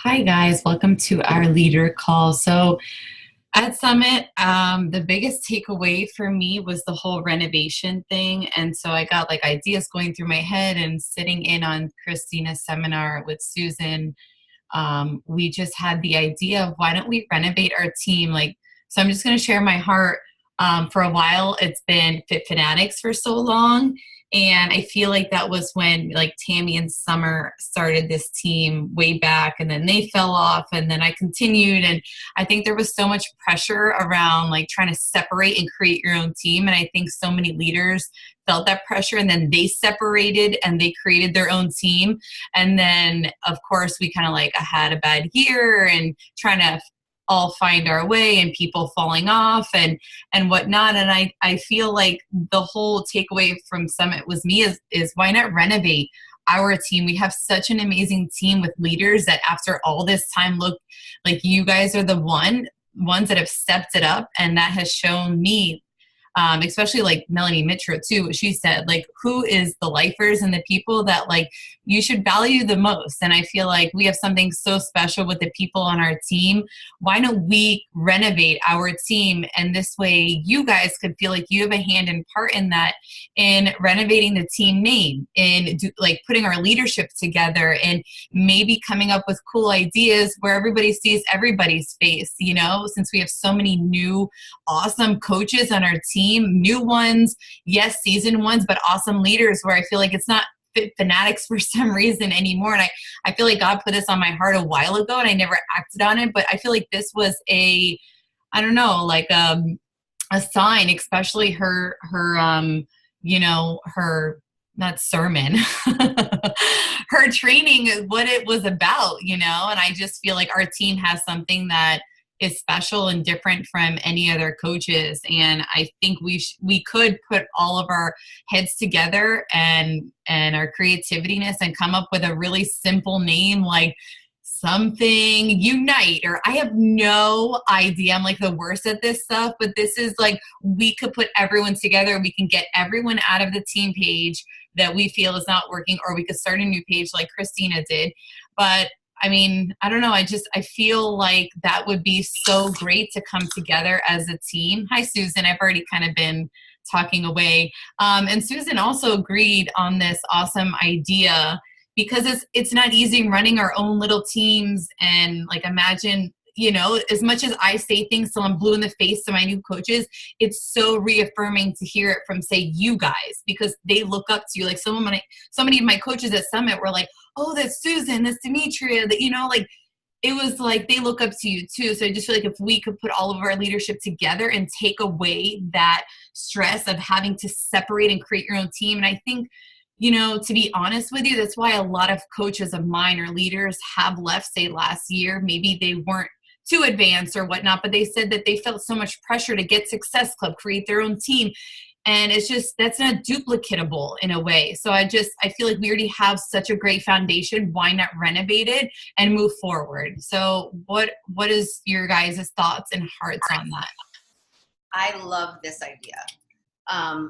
Hi, guys. Welcome to our leader call. So, at Summit, the biggest takeaway for me was the whole renovation thing. And so I got like ideas going through my head and sitting in on Christina's seminar with Susan. We just had the idea of why don't we renovate our team? So I'm just going to share my heart. For a while, it's been Fit Fanatics for so long. And I feel like that was when like Tammy and Summer started this team way back, and then they fell off, and then I continued. And I think there was so much pressure around like trying to separate and create your own team. And I think so many leaders felt that pressure, and then they separated and they created their own team. And then, of course, we kind of like had a bad year and trying to all find our way and people falling off and whatnot. And I feel like the whole takeaway from Summit was me is why not renovate our team? We have such an amazing team with leaders that after all this time look like you guys are the ones that have stepped it up, and that has shown me, especially like Melanie Mitra too, what she said, like who is the lifers and the people that like you should value the most. And I feel like we have something so special with the people on our team. Why don't we renovate our team? And this way you guys could feel like you have a hand and part in that, in renovating the team name, in like putting our leadership together, and maybe coming up with cool ideas where everybody sees everybody's face, since we have so many new awesome coaches on our team, new ones, yes, seasoned ones, but awesome leaders, where I feel like it's not Fit Fanatics for some reason anymore. And I feel like God put this on my heart a while ago and I never acted on it, but I feel like this was I don't know, like a sign, especially her not sermon, her training, what it was about, and I just feel like our team has something that is special and different from any other coaches. And I think we could put all of our heads together and our creativitiness and come up with a really simple name like something unite, or I have no idea. I'm like the worst at this stuff, but this is like we could put everyone together. We can get everyone out of the team page that we feel is not working, or we could start a new page like Christina did. But I mean, I don't know. I feel like that would be so great to come together as a team. Hi, Susan. I've already kind of been talking away. And Susan also agreed on this awesome idea, because it's not easy running our own little teams. And like, imagine, as much as I say things till I'm blue in the face to my new coaches, it's so reaffirming to hear it from, say, you guys, because they look up to you. Like so many of my coaches at Summit were like, oh, that's Susan, that's Demetria, that, like it was like they look up to you too. So I just feel like if we could put all of our leadership together and take away that stress of having to separate and create your own team. And I think, to be honest with you, that's why a lot of coaches of mine or leaders have left, say last year. Maybe they weren't too advanced or whatnot, but they said that they felt so much pressure to get Success Club, create their own team. And it's just, that's not duplicatable in a way. So I feel like we already have such a great foundation. Why not renovate it and move forward? So what is your guys' thoughts and hearts on that? I love this idea.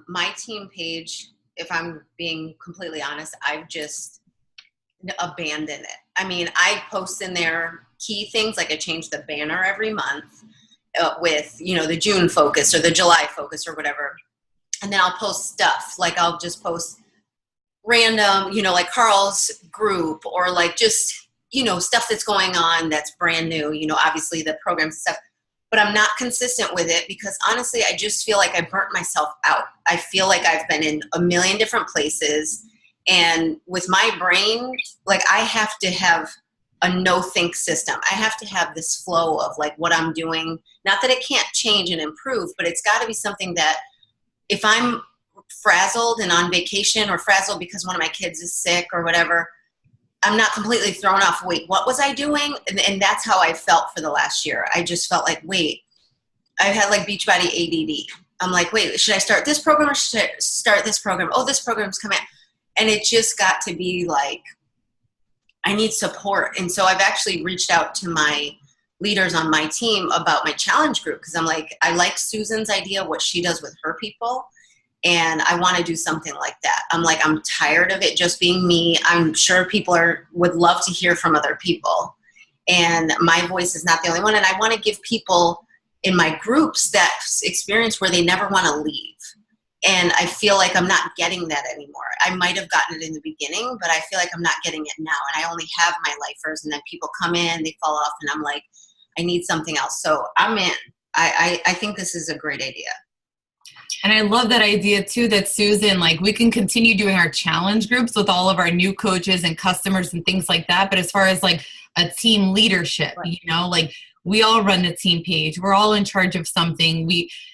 My team page, if I'm being completely honest, I've just abandoned it. I mean, I post in there key things, like I change the banner every month with, the June focus or the July focus or whatever. And then I'll post stuff, like I'll just post random, like Carl's group, or like just, stuff that's going on that's brand new, obviously the program stuff. But I'm not consistent with it because honestly, I just feel like I burnt myself out. I feel like I've been in a million different places. And with my brain, like I have to have a no-think system. I have to have this flow of like what I'm doing. Not that it can't change and improve, but it's got to be something that if I'm frazzled and on vacation, or frazzled because one of my kids is sick or whatever, I'm not completely thrown off. Wait, what was I doing? And that's how I felt for the last year. I just felt like, wait, I had like Beachbody ADD. I'm like, wait, should I start this program or should I start this program? Oh, this program's coming. And it just got to be like, I need support. And so I've actually reached out to my leaders on my team about my challenge group, because I'm like, I like Susan's idea, what she does with her people. And I want to do something like that. I'm like, I'm tired of it just being me. I'm sure people would love to hear from other people. and my voice is not the only one. And I want to give people in my groups that experience where they never want to leave. And I feel like I'm not getting that anymore. I might have gotten it in the beginning, but I feel like I'm not getting it now. And I only have my lifers, and then people come in, they fall off, and I'm like, I need something else. So I'm in. I think this is a great idea. And I love that idea too, that Susan, like, we can continue doing our challenge groups with all of our new coaches and customers and things like that. But as far as like a team leadership, you know, like we all run the team page. We're all in charge of something.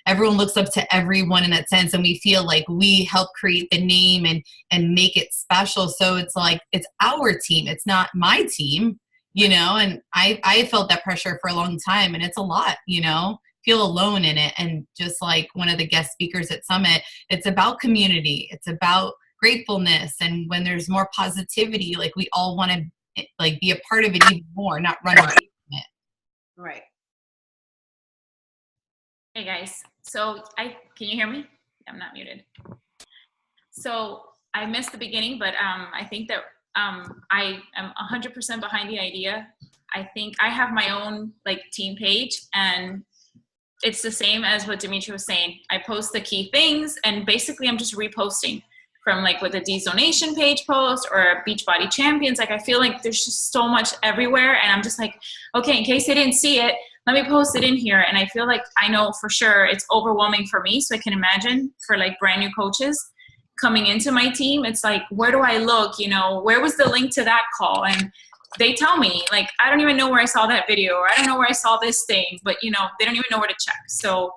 Everyone looks up to everyone in that sense. And we feel like we help create the name and make it special. So it's like, it's our team. It's not my team, you know, and I felt that pressure for a long time, and it's a lot, you know. Feel alone in it. And just like one of the guest speakers at Summit, it's about community. It's about gratefulness. And when there's more positivity, like we all want to like be a part of it even more, not run away from it. Right. Hey guys. So can you hear me? I'm not muted. So I missed the beginning, but I think that I am 100% behind the idea. I think I have my own like team page, and it's the same as what Dimitri was saying. I post the key things, and basically I'm just reposting from like with a D-Zonation page post or a Beachbody Champions. Like I feel like there's just so much everywhere, and I'm just like, okay, in case they didn't see it, let me post it in here. And I feel like I know for sure it's overwhelming for me. So I can imagine for like brand new coaches coming into my team, it's like, where do I look? You know, where was the link to that call? And they tell me, like, I don't even know where I saw that video, or I don't know where I saw this thing, but you know, they don't even know where to check. So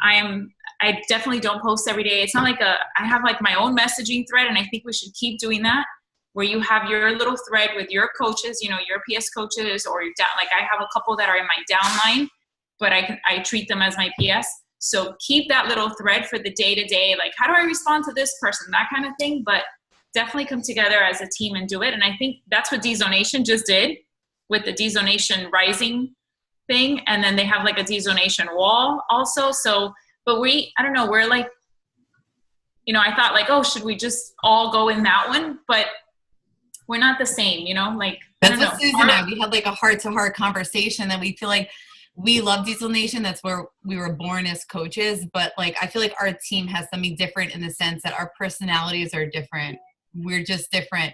I definitely don't post every day. It's not like I have like my own messaging thread, and I think we should keep doing that, where you have your little thread with your coaches, you know, your PS coaches, or your down, like I have a couple that are in my downline, but I treat them as my PS. So keep that little thread for the day to day, like how do I respond to this person, that kind of thing. But definitely come together as a team and do it. And I think that's what D-Zonation just did with the D-Zonation Rising thing. And then they have like a D-Zonation wall also. So, but I don't know, we're like, you know, I thought like, oh, should we just all go in that one? But we're not the same, you know, like, that's what Susan and I, we had like a heart-to-heart conversation that we feel like we love D-Zonation. That's where we were born as coaches. But like, I feel like our team has something different in the sense that our personalities are different. We're just different.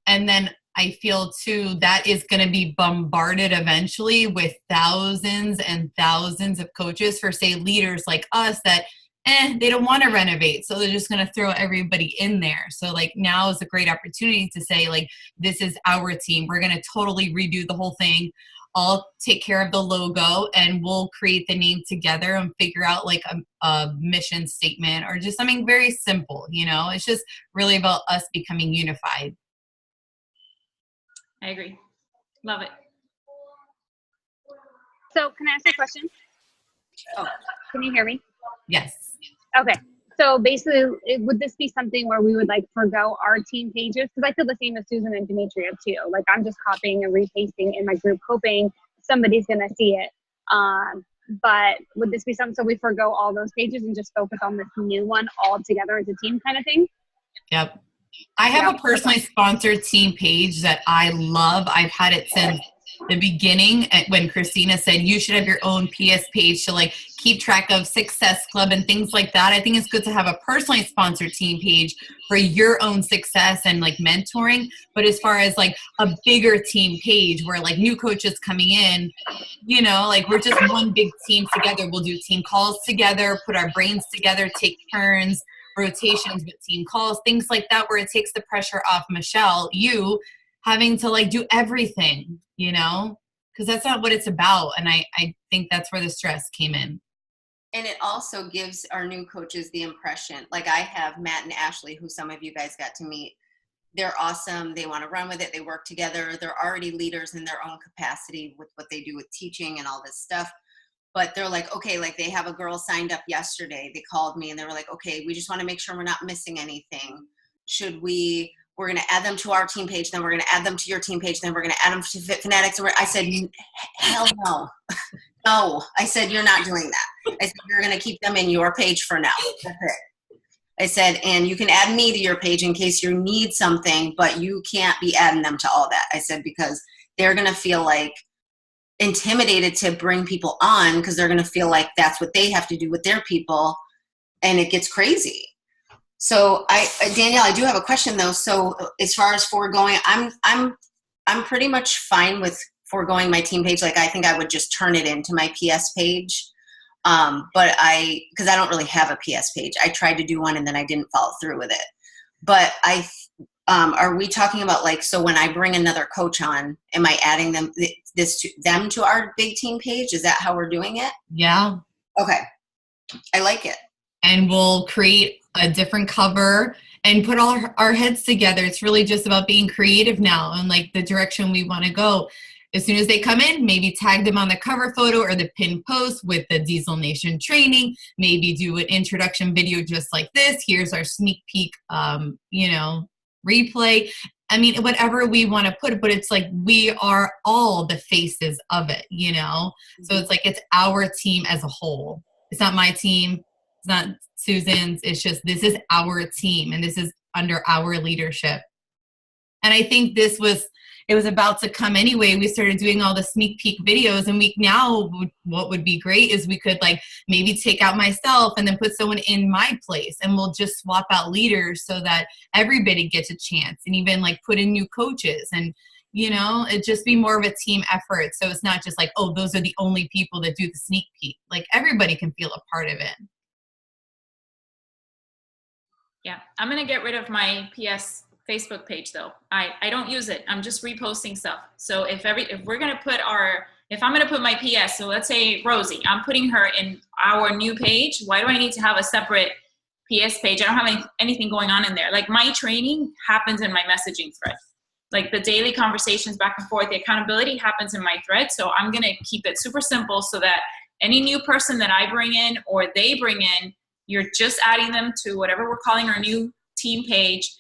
And then I feel too, that is going to be bombarded eventually with thousands and thousands of coaches for say leaders like us that they don't want to renovate. So they're just going to throw everybody in there. So like now is a great opportunity to say like, this is our team. We're going to totally redo the whole thing. I'll take care of the logo, and we'll create the name together and figure out like a mission statement or just something very simple, you know. It's just really about us becoming unified. I agree. Love it. So can I ask you a question? Oh. Can you hear me? Yes. Okay. So basically, would this be something where we would like forgo our team pages? Because I feel the same as Susan and Demetria too. Like I'm just copying and repasting in my group, hoping somebody's going to see it. But would this be something so we forgo all those pages and just focus on this new one all together as a team kind of thing? Yep. I have a personally sponsored team page that I love. I've had it since the beginning when Christina said you should have your own PS page to like keep track of Success Club and things like that. I think it's good to have a personally sponsored team page for your own success and like mentoring. But as far as like a bigger team page where like new coaches coming in, you know, like we're just one big team together. We'll do team calls together, put our brains together, take turns, rotations with team calls, things like that, where it takes the pressure off Michelle, you having to like do everything, you know, because that's not what it's about. And I think that's where the stress came in. And it also gives our new coaches the impression, like I have Matt and Ashley, who some of you guys got to meet. They're awesome. They want to run with it. They work together. They're already leaders in their own capacity with what they do with teaching and all this stuff. But they're like, okay, like they have a girl signed up yesterday. They called me and they were like, okay, we just want to make sure we're not missing anything. We're going to add them to our team page. Then we're going to add them to your team page. Then we're going to add them to Fit Fanatics. I said, hell no. No. I said, you're not doing that. I said, you're going to keep them in your page for now. That's it. I said, and you can add me to your page in case you need something, but you can't be adding them to all that. I said, because they're going to feel like intimidated to bring people on because they're going to feel like that's what they have to do with their people, and it gets crazy. So Danielle, I do have a question though. So as far as foregoing, I'm pretty much fine with foregoing my team page. Like I think I would just turn it into my PS page. But because I don't really have a PS page. I tried to do one and then I didn't follow through with it. But are we talking about like, so when I bring another coach on, am I adding them to our big team page? Is that how we're doing it? Yeah. Okay. I like it. And we'll create a different cover and put all our heads together. It's really just about being creative now and like the direction we want to go. As soon as they come in, maybe tag them on the cover photo or the pinned post with the Diesel Nation training. Maybe do an introduction video just like this. Here's our sneak peek, replay. I mean, whatever we want to put, but it's like we are all the faces of it, So it's like it's our team as a whole. It's not my team. It's not Susan's. It's just this is our team, and this is under our leadership. And I think it was about to come anyway. We started doing all the sneak peek videos, and what would be great is we could like maybe take out myself and then put someone in my place, and we'll just swap out leaders so that everybody gets a chance, and even like put in new coaches, and it just be more of a team effort. So it's not just like, oh, those are the only people that do the sneak peek. Like everybody can feel a part of it. Yeah, I'm gonna get rid of my PS Facebook page though. I don't use it. I'm just reposting stuff. So if I'm gonna put my PS, so let's say Rosie, I'm putting her in our new page. Why do I need to have a separate PS page? I don't have anything going on in there. Like my training happens in my messaging thread. Like the daily conversations back and forth, the accountability happens in my thread. So I'm gonna keep it super simple so that any new person that I bring in or they bring in, you're just adding them to whatever we're calling our new team page.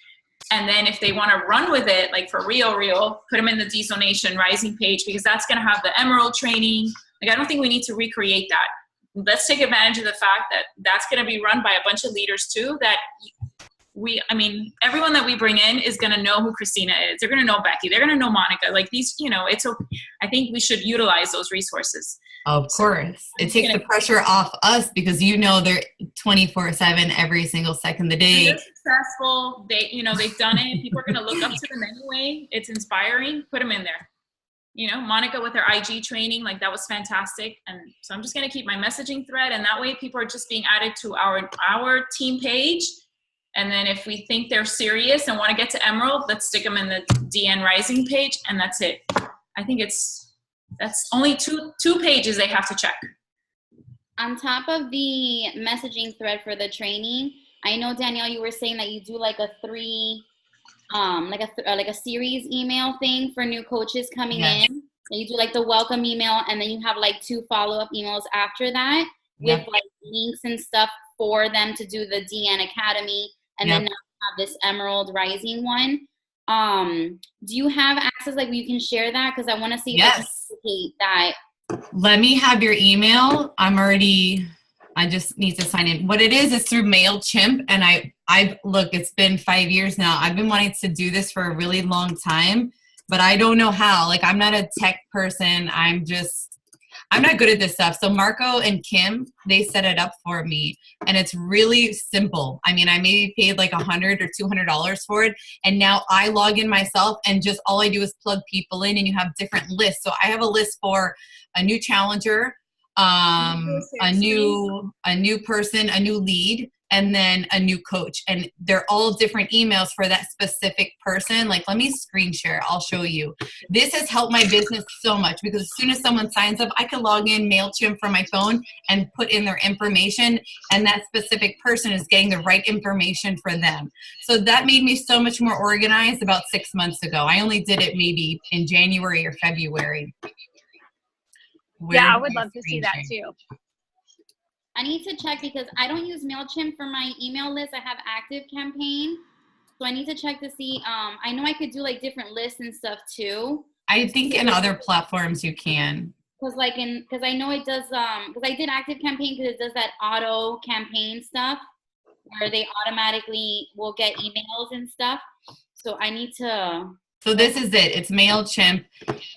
And then if they want to run with it, like for real, put them in the Diesel Nation Rising page, because that's going to have the Emerald training. Like, I don't think we need to recreate that. Let's take advantage of the fact that that's going to be run by a bunch of leaders too, that everyone that we bring in is going to know who Christina is. They're going to know Becky. They're going to know Monica. Like these, it's okay. I think we should utilize those resources. Of course. It takes the pressure off us because they're 24/7 every single second of the day. They're successful. They've done it. People are going to look up to them anyway. It's inspiring. Put them in there. Monica with her IG training, like that was fantastic. And so I'm just going to keep my messaging thread, and that way people are just being added to our team page. And then if we think they're serious and want to get to Emerald, let's stick them in the DN Rising page, and that's it. I think that's only two pages they have to check. On top of the messaging thread for the training, I know, Danielle, you were saying that you do like a series email thing for new coaches coming in. So you do like the welcome email, and then you have like 2 follow-up emails after that with like links and stuff for them to do the DN Academy, and then now you have this Emerald Rising one. Do you have access, like you can share that? Because I want to see if I can duplicate that. Let me have your email. I just need to sign in. What it is through MailChimp, and I look, it's been 5 years now. I've been wanting to do this for a really long time, but I don't know how. Like, I'm not a tech person. I'm not good at this stuff. So Marco and Kim, they set it up for me, and it's really simple. I mean, I maybe paid like $100 or $200 for it, and now I log in myself, and just all I do is plug people in, and you have different lists. So I have a list for a new challenger, a new person, a new lead, and then a new coach, and they're all different emails for that specific person. Like, let me screen share. I'll show you. This has helped my business so much, because as soon as someone signs up, I can log in MailChimp from my phone and put in their information, and that specific person is getting the right information for them. So that made me so much more organized about 6 months ago. I only did it maybe in January or February. I would love to see that too. I need to check, because I don't use MailChimp for my email list. I have ActiveCampaign. So I need to check to see. I know I could do like different lists and stuff too. I think in other platforms you can. Because I know it does, because I did ActiveCampaign because it does that auto campaign stuff where they automatically will get emails and stuff. So I need to. So this is it. It's MailChimp.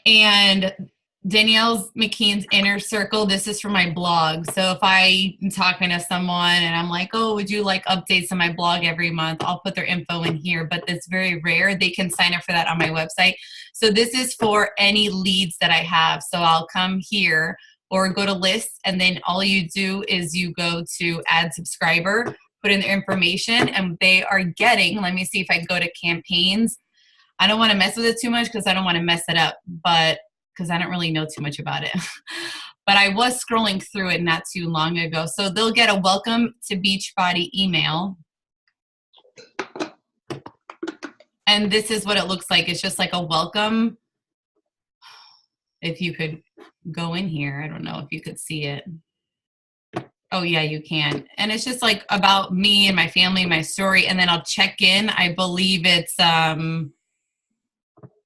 And Danielle McKean's Inner Circle. This is for my blog. So if I'm talking to someone and I'm like, oh, would you like updates on my blog every month? I'll put their info in here, but it's very rare. They can sign up for that on my website. So this is for any leads that I have. So I'll come here or go to lists, and then all you do is you go to add subscriber, put in their information, and they are getting, let me see if I go to campaigns. I don't want to mess with it too much because I don't want to mess it up, but because I don't really know too much about it. But I was scrolling through it not too long ago. So they'll get a welcome to Beachbody email. And this is what it looks like. It's just like a welcome. If you could go in here, I don't know if you could see it. Oh yeah, you can. And it's just like about me and my family, my story. And then I'll check in. I believe it's,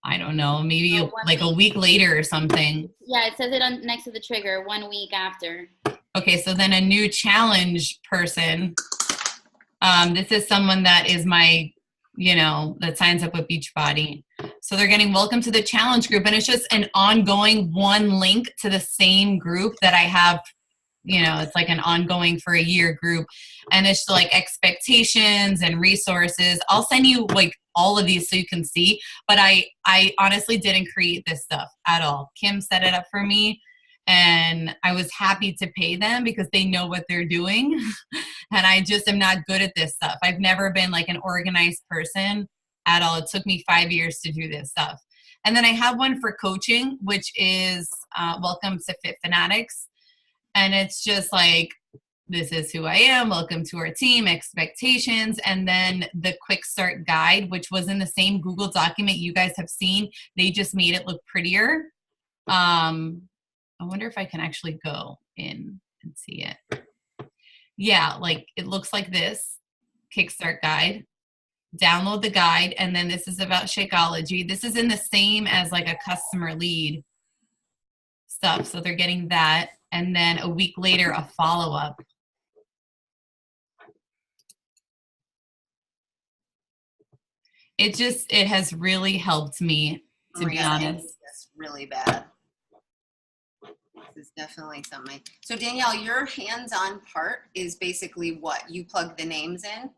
I don't know, maybe like a week later or something. Yeah, it says it on next to the trigger, 1 week after. Okay, so then a new challenge person. This is someone that is my, that signs up with Beachbody. So they're getting welcome to the challenge group, and it's just an ongoing one link to the same group that I have. It's like an ongoing for a year group, and it's like expectations and resources. I'll send you like all of these so you can see, but I honestly didn't create this stuff at all. Kim set it up for me, and I was happy to pay them because they know what they're doing. And I just am not good at this stuff. I've never been like an organized person at all. It took me 5 years to do this stuff. And then I have one for coaching, which is Welcome to Fit Fanatics. And it's just like, this is who I am. Welcome to our team, expectations. And then the quick start guide, which was in the same Google document you guys have seen. They just made it look prettier. I wonder if I can actually go in and see it. Yeah, like it looks like this Kickstart guide. Download the guide. And then this is about Shakeology. This is in the same as like a customer lead stuff. So they're getting that. And then a week later, a follow-up. It has really helped me, to be honest. That's really bad. This is definitely something. So Danielle, your hands-on part is basically what? You plug the names in?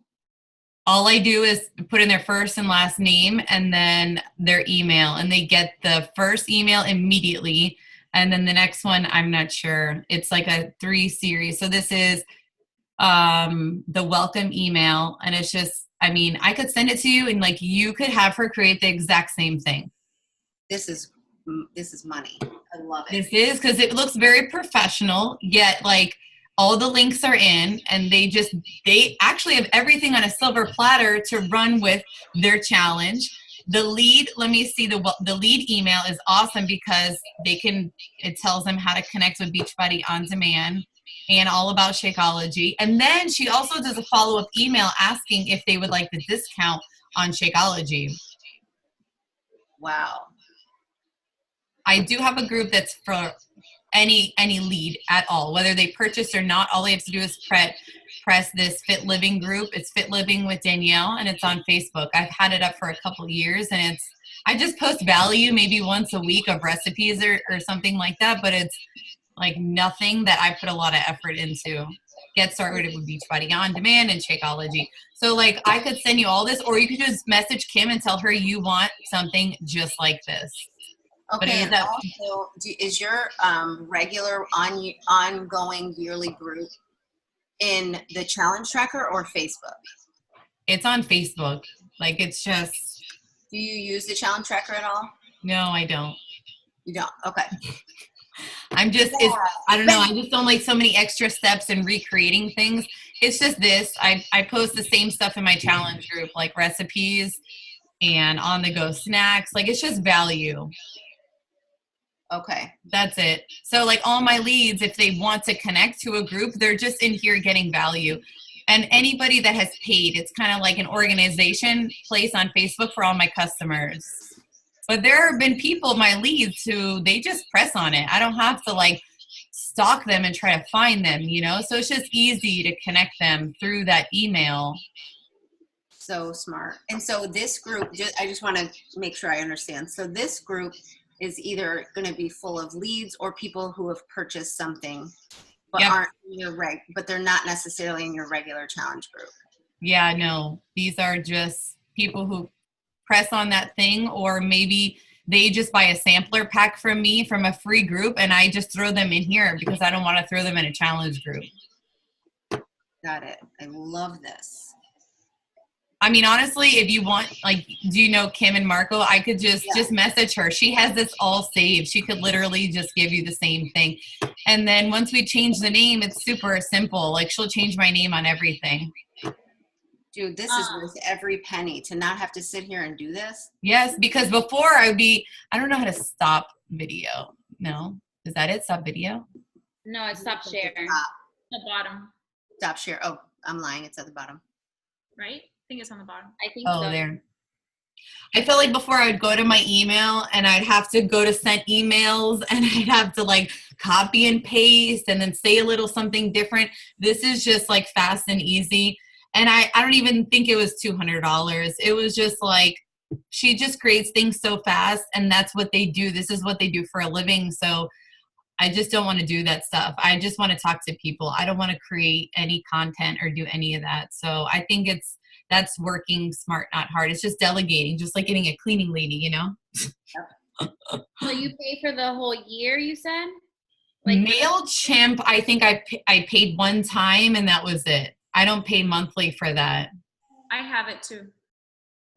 All I do is put in their first and last name and then their email, and they get the first email immediately. And then the next one, I'm not sure. It's like a 3 series. So this is the welcome email. And it's just, I could send it to you and like you could have her create the exact same thing. This is money. I love it. This is because it looks very professional, yet like all the links are in, and they actually have everything on a silver platter to run with their challenge. The lead, let me see, the lead email is awesome because it tells them how to connect with Beachbody on demand and all about Shakeology. And then she also does a follow-up email asking if they would like the discount on Shakeology. Wow. I do have a group that's for any lead at all, whether they purchase or not. All they have to do is press this Fit Living group. It's Fit Living with Danielle, and it's on Facebook. I've had it up for a couple years, and I just post value maybe once a week of recipes or something like that, but it's like nothing that I put a lot of effort into. Get started with Beachbody on demand and Shakeology. So like I could send you all this, or you could just message Kim and tell her you want something just like this. Okay, and also, is your regular ongoing yearly group in the challenge tracker or Facebook? It's on Facebook. Like it's just. Do you use the challenge tracker at all? No, I don't. You don't? Okay. I don't know. I just don't like so many extra steps in recreating things. It's just this. I post the same stuff in my challenge group, like recipes and on-the-go snacks. Like it's just value. Okay. That's it. So like all my leads, if they want to connect to a group, they're just in here getting value. And anybody that has paid, it's kind of like an organization place on Facebook for all my customers. But there have been people, my leads, who they just press on it. I don't have to like stalk them and try to find them, So it's just easy to connect them through that email. So smart. And so this group, I just want to make sure I understand. So this group is either going to be full of leads or people who have purchased something but Yep. aren't in your but they're not necessarily in your regular challenge group. Yeah, no, these are just people who press on that thing, or maybe they just buy a sampler pack from me from a free group and I just throw them in here because I don't want to throw them in a challenge group. Got it. I love this. I mean, honestly, if you want, like, do you know Kim and Marco? I could just message her. She has this all saved. She could literally just give you the same thing. And then once we change the name, it's super simple. Like, she'll change my name on everything. Dude, this is worth every penny to not have to sit here and do this. Yes, because before I don't know how to stop video. No? Is that it? Stop video? No, it's stop share. The bottom, Stop share. Oh, I'm lying. It's at the bottom. right? I think it's on the bottom. I think Oh, so. there. I felt like before I would go to my email and I'd have to go to send emails and I'd have to like copy and paste and then say a little something different. This is just like fast and easy. And I don't even think it was $200. It was just like, she just creates things so fast and that's what they do. This is what they do for a living. So I just don't want to do that stuff. I just want to talk to people. I don't want to create any content or do any of that. So I think that's working smart, not hard. It's just delegating, just like getting a cleaning lady, you know? So you pay for the whole year, you said? MailChimp, I think I paid one time and that was it. I don't pay monthly for that. I have it too.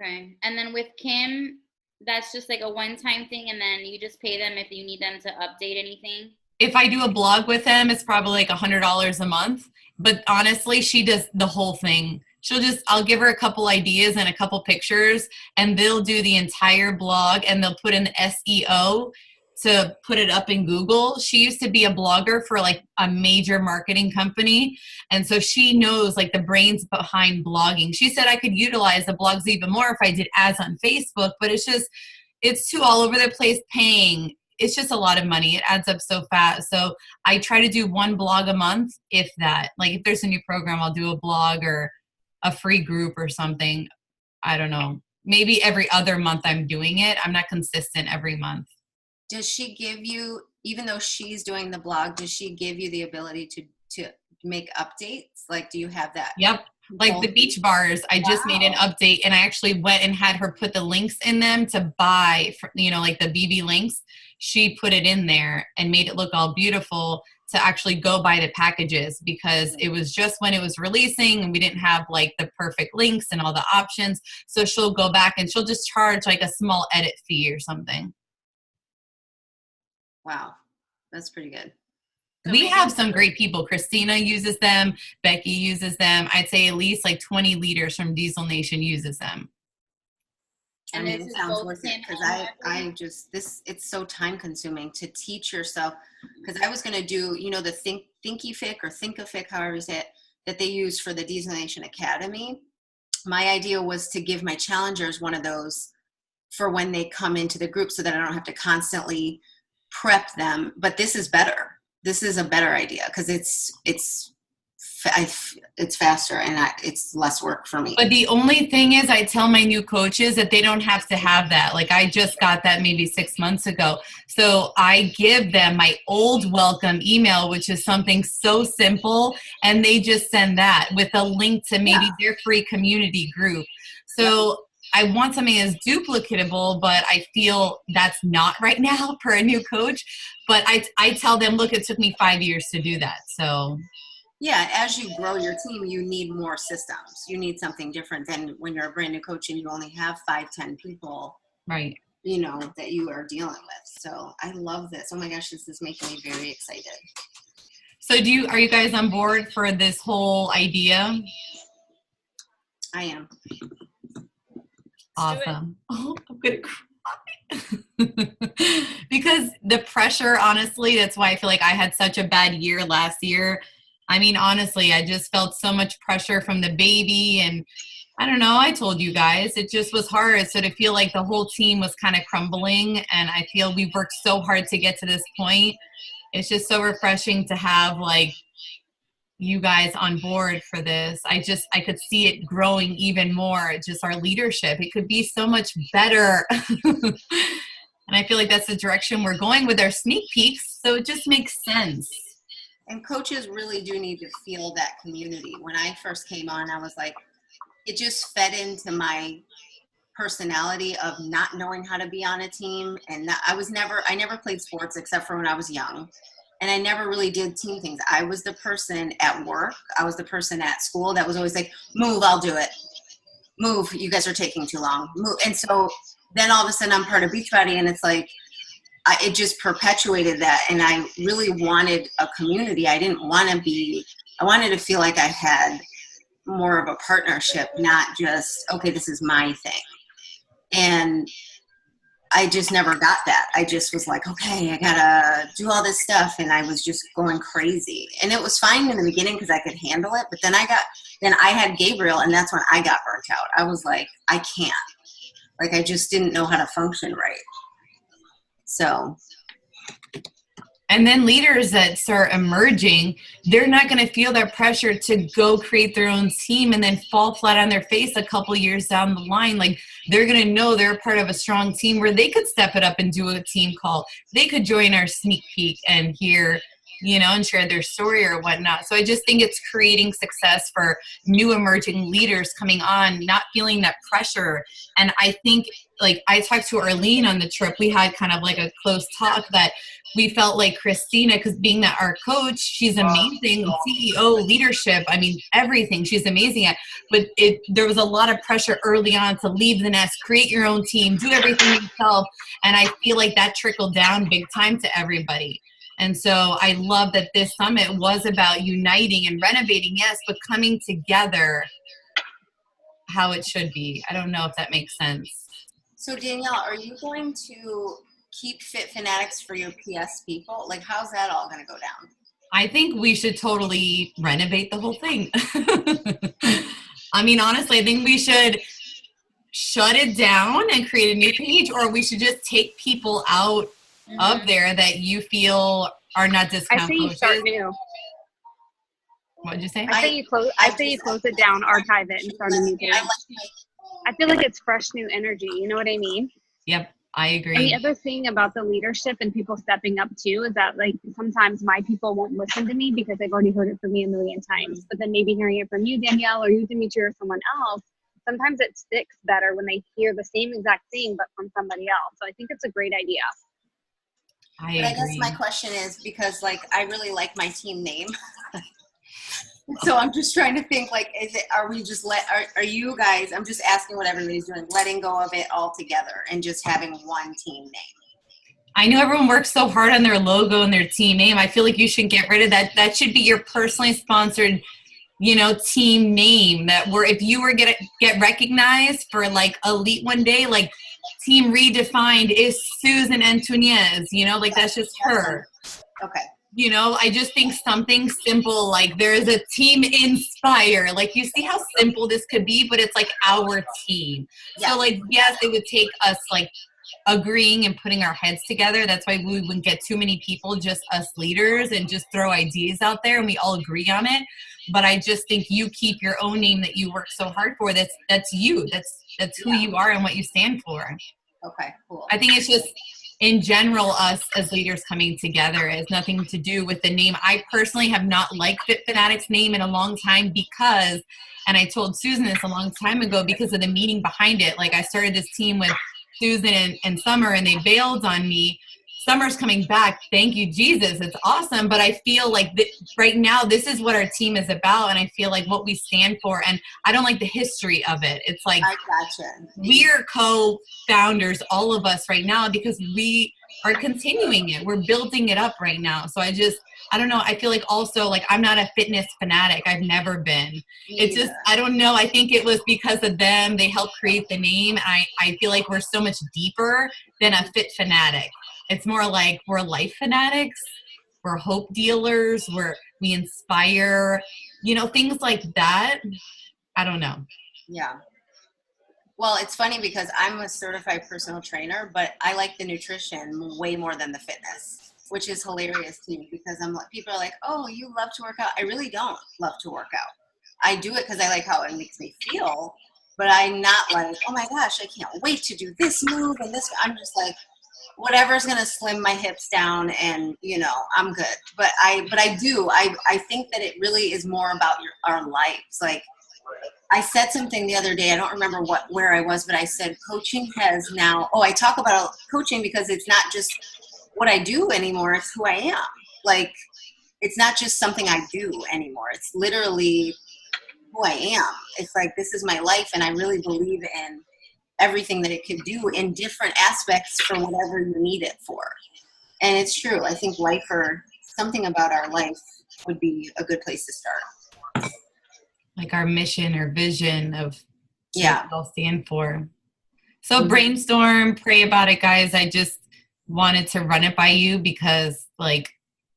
Okay. And then with Kim, that's just like a one-time thing, and then you just pay them if you need them to update anything? If I do a blog with them, it's probably like $100 a month. But honestly, she does the whole thing. I'll give her a couple ideas and a couple pictures, and they'll do the entire blog, and they'll put in the SEO to put it up in Google. She used to be a blogger for like a major marketing company. And so she knows like the brains behind blogging. She said I could utilize the blogs even more if I did ads on Facebook, but it's too all over the place paying. It's just a lot of money. It adds up so fast. So I try to do one blog a month, if that. Like if there's a new program, I'll do a blog or a free group or something. I don't know. Maybe every other month I'm doing it. I'm not consistent every month. Does she give you, even though she's doing the blog, does she give you the ability to make updates? Like, do you have that? Yep. Like the beach bars, I just made an update and I actually went and had her put the links in them to buy, like the BB links. She put it in there and made it look all beautiful to actually go buy the packages because it was just when it was releasing and we didn't have like the perfect links and all the options. So she'll go back and she'll just charge like a small edit fee or something. Wow. That's pretty good. We have some great people. Christina uses them. Becky uses them. I'd say at least like 20 leaders from Diesel Nation uses them. I mean, it sounds worth it because it's so time consuming to teach yourself. Because I was going to do, the Thinkific or Thinkific, however you say it, that they use for the Diesel Nation Academy. My idea was to give my challengers one of those for when they come into the group so that I don't have to constantly prep them. But this is better. This is a better idea because it's faster and it's less work for me. But the only thing is I tell my new coaches that they don't have to have that. Like I just got that maybe 6 months ago. So I give them my old welcome email, which is something so simple. And they just send that with a link to maybe their free community group. So I want something that's duplicatable, but I feel that's not right now for a new coach. But I tell them, look, it took me 5 years to do that. So yeah, as you grow your team, you need more systems. You need something different than when you're a brand new coach and you only have 5-10 people, right? That you are dealing with. So I love this. Oh my gosh, this is making me very excited. So are you guys on board for this whole idea? I am. Awesome. Oh, I'm gonna cry. Because the pressure, honestly, that's why I feel like I had such a bad year last year. I mean, honestly, I just felt so much pressure from the baby and I don't know, I told you guys, it just was hard. So to feel like the whole team was kind of crumbling and I feel we worked so hard to get to this point. It's just so refreshing to have like you guys on board for this. I could see it growing even more, just our leadership. It could be so much better. And I feel like that's the direction we're going with our sneak peeks. So it just makes sense. And coaches really do need to feel that community. When I first came on, I was like, it just fed into my personality of not knowing how to be on a team. And I never played sports except for when I was young. And I never really did team things. I was the person at work. I was the person at school that was always like, move, I'll do it. Move, you guys are taking too long. Move. And so then all of a sudden I'm part of Beachbody, and it's like, it just perpetuated that. And I really wanted a community. I wanted to feel like I had more of a partnership, not just, okay, this is my thing. And I just never got that. I just was like, okay, I gotta do all this stuff. And I was just going crazy. And it was fine in the beginning because I could handle it. But then I had Gabriel, and that's when I got burnt out. I was like, I can't. Like, I just didn't know how to function right. So. And then leaders that start emerging, they're not going to feel that pressure to go create their own team and then fall flat on their face a couple years down the line. Like, they're going to know they're part of a strong team where they could step it up and do a team call. They could join our sneak peek and hear, and share their story or whatnot. So I just think it's creating success for new emerging leaders coming on, not feeling that pressure. And I think, like, I talked to Arlene on the trip. We had kind of like a close talk that we felt like Christina, because being that our coach, she's amazing, CEO, leadership, I mean, everything she's amazing at. But there was a lot of pressure early on to leave the nest, create your own team, do everything yourself. And I feel like that trickled down big time to everybody. And so I love that this summit was about uniting and renovating, yes, but coming together how it should be. I don't know if that makes sense. So Danielle, are you going to keep Fit Fanatics for your PS people? Like, how's that all going to go down? I think we should totally renovate the whole thing. I mean, honestly, I think we should shut it down and create a new page, or we should just take people out of there that you feel are not discount I say you coaches. start new. What'd you say? I say you close it down, archive it, and start a new page. I feel like it's fresh new energy. You know what I mean? Yep, I agree. And the other thing about the leadership and people stepping up too is that, like, sometimes my people won't listen to me because they've already heard it from me a million times. But then maybe hearing it from you, Danielle, or you, Dimitri, or someone else, sometimes it sticks better when they hear the same exact thing but from somebody else. So I think it's a great idea. I guess my question is, because, like, I really like my team name. So I'm just trying to think, like, are you guys, I'm just asking what everybody's doing, letting go of it all together and just having one team name? I know everyone works so hard on their logo and their team name. I feel like you should get rid of that. That should be your personally sponsored, team name, that if you were get recognized for, like, elite one day, like, Team Redefined is Susan Antunes, like, that's just her. Okay. I just think something simple, like there is a Team Inspire. Like, you see how simple this could be, but it's like our team. Yeah. So, like, yes, it would take us, like, agreeing and putting our heads together. That's why we wouldn't get too many people, just us leaders, and just throw ideas out there and we all agree on it. But I just think you keep your own name that you work so hard for. That's you. That's who you are and what you stand for. Okay, cool. I think it's just, in general, us as leaders coming together. It has nothing to do with the name. I personally have not liked Fit Fanatics name in a long time because, and I told Susan this a long time ago, because of the meaning behind it. Like, I started this team with Susan and Summer, and they bailed on me. Summer's coming back. Thank you, Jesus. It's awesome. But I feel like right now, this is what our team is about. And I feel like what we stand for. And I don't like the history of it. It's like, I gotcha. We're co-founders, all of us right now, because we are continuing it. We're building it up right now. So I don't know. I feel like also, like, I'm not a fitness fanatic. I've never been. It's just, I don't know. I think it was because of them. They helped create the name. I feel like we're so much deeper than a fit fanatic. It's more like we're life fanatics. We're hope dealers. We inspire, things like that. I don't know. Yeah. Well, it's funny because I'm a certified personal trainer, but I like the nutrition way more than the fitness, which is hilarious to me, because people are like, oh, you love to work out. I really don't love to work out. I do it because I like how it makes me feel, but I'm not like, oh my gosh, I can't wait to do this move and this. I'm just like, whatever's going to slim my hips down and, you know, I'm good. But I think that it really is more about our lives. Like, I said something the other day, I don't remember where I was, but I said coaching has now, I talk about coaching because it's not just what I do anymore, it's who I am. Like, it's not just something I do anymore. It's literally who I am. It's like, this is my life, and I really believe in everything that it could do in different aspects for whatever you need it for. And it's true. I think life, or something about our life, would be a good place to start. Like our mission or vision of Yeah. what they'll stand for. So brainstorm, pray about it, guys. I just wanted to run it by you because, like,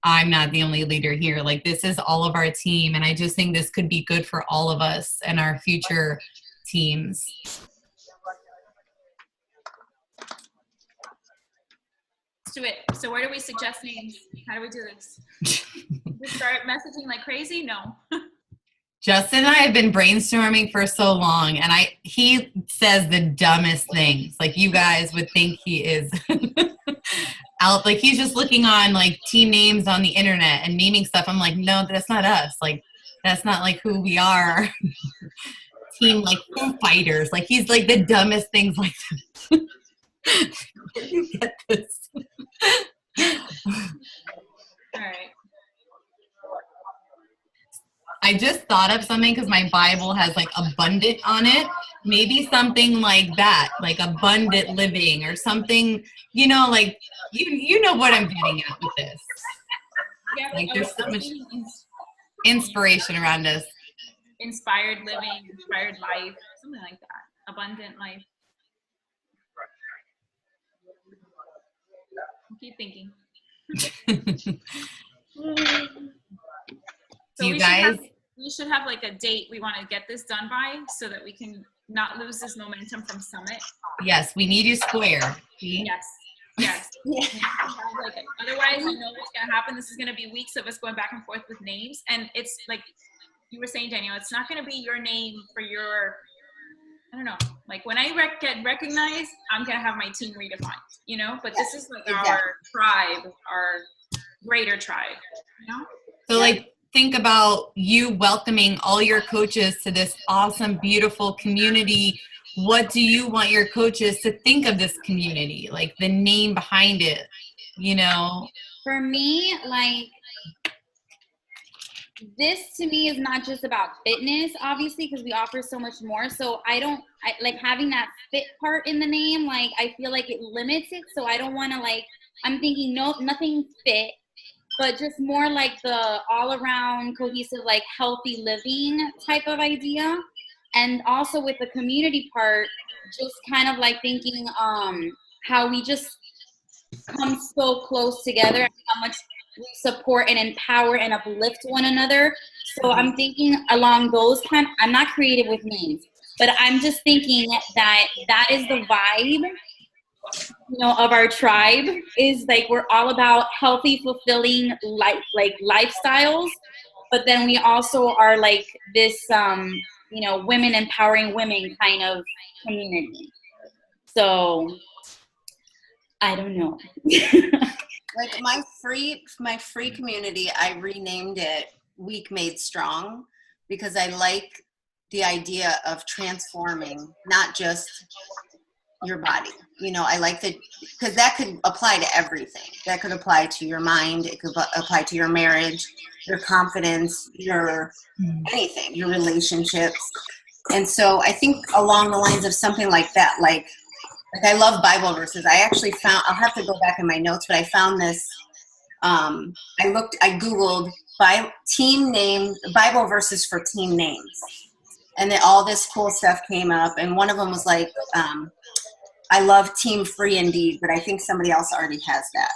I'm not the only leader here. Like, this is all of our team, and I just think this could be good for all of us and our future teams. Let's do it. So where do we suggest names? How do we do this? We start messaging like crazy? No. Justin and I have been brainstorming for so long, and he says the dumbest things. Like, you guys would think he is out. Like, he's just looking on, like, team names on the internet and naming stuff. I'm like, no, that's not us. Like, that's not, like, who we are. Team, like, Foo Fighters. Like, he's, like, the dumbest things like that. Where do you get this? All right. I just thought of something because my Bible has, like, abundant on it. Maybe something like that, like abundant living or something, you know, like, you know what I'm getting at with this. Yeah, Like, there's so much inspiration around us. Inspired living, inspired life, something like that. Abundant life. Keep thinking. Do you guys? We should have like a date we want to get this done by so that we can not lose this momentum from Summit. Yes, we need you square. See? Yes. Otherwise, I know what's going to happen. This is going to be weeks of us going back and forth with names. And it's like you were saying, Daniel, it's not going to be your name for your, I don't know. Like, when I get recognized, I'm going to have my team redefined, you know? But this is like our tribe, our greater tribe, you know? So, like, think about you welcoming all your coaches to this awesome, beautiful community. What do you want your coaches to think of this community? Like, the name behind it, you know? For me, like, this to me is not just about fitness, obviously, because we offer so much more. So I like having that fit part in the name. Like, I feel like it limits it. So I don't want to, like, I'm thinking nothing fit, but just more like the all around cohesive, like, healthy living type of idea. And also with the community part, just kind of like thinking how we just come so close together and how much we support and empower and uplift one another. So I'm thinking along those I'm not creative with names, but I'm just thinking that is the vibe, you know, of our tribe, is like, we're all about healthy, fulfilling lifestyles, but then we also are like this, you know, women empowering women kind of community. So I don't know. Like, my free community, I renamed it Weak Made Strong, because I like the idea of transforming, not just your body. You know, I like that, because that could apply to everything. That could apply to your mind. It could apply to your marriage, your confidence, your anything, your relationships. And so I think along the lines of something like that, like I love Bible verses. I actually found, I'll have to go back in my notes, but I found this, I Googled team name, Bible verses for team names. And then all this cool stuff came up. And one of them was like, I love Team Free Indeed, but I think somebody else already has that.